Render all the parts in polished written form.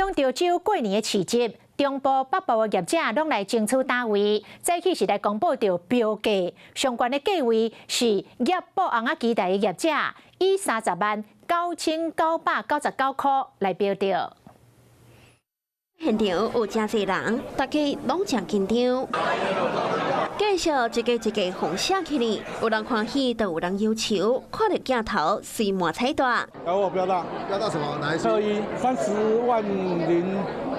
向潮州过年的市集，中部、北部的业者拢来争取单位。早起是来公布着标价，相关的价位是业报红仔期待的业者以30万9999块来标着。 现场有真侪人，大家拢真紧张。介绍一个红写起来，有人欢喜，就有人忧愁。看到镜头，随满彩大。然后我标到什么？哪一次？30万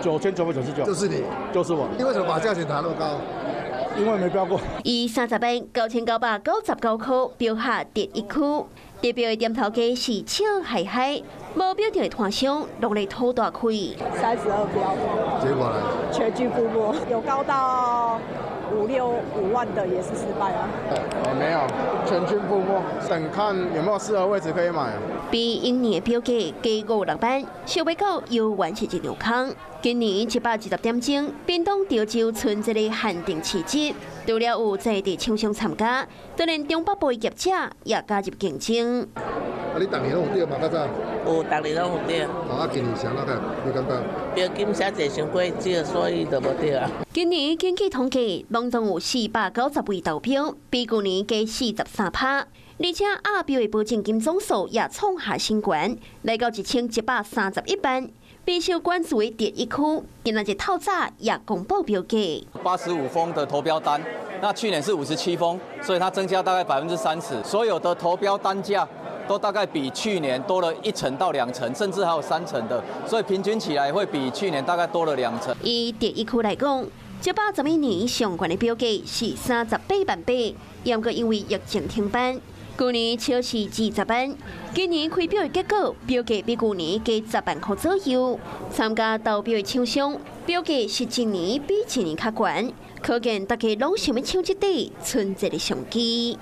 09,999。就是你，就是我。你为什么把价钱谈那么高？因为没标过。以30万9999块标下第一区，代表的店头价是笑嗨嗨。 无标定的摊商落来偷大开，32标，结果呢？全军覆没，有高到5万的也是失败了。没有，全军覆没，等看有没有适合位置可以买。比今年的标价加5-6万，小尾狗又完是一场空。今年720点钟，屏东潮州村一个限定市集，除了有在地厂商参加，就连中北部业者也加入竞争。你逐年拢有对嘛？较早？有，逐年拢有对。今年谁哪个？你感觉？标金写侪伤过少，所以就无对啊。今年经济统计，拢总有490位投标，比去年加43%。而且阿标的保证金总数也创下新高，来到1131万。备受关注的第一区，今仔日透早也公布标价。85封的投标单，那去年是57封，所以它增加大概30%。所有的投标单价都大概比去年多了1成到2成，甚至还有3成的，所以平均起来会比去年大概多了2成。以第一区来讲，721年相关的标价是38万8，也过因为疫情停办。 去年超是20万，今年开标的结果，标价比去年加10万块左右。参加投标的厂商，标价是一年比一年较高，可见大家拢想要抢这底存在的商机。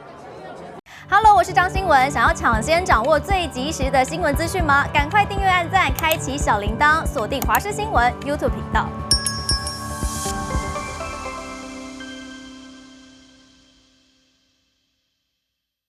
Hello， 我是张新文，想要抢先掌握最及时的新闻资讯吗？赶快订阅、按赞、开启小铃铛，锁定华视新闻 YouTube 频道。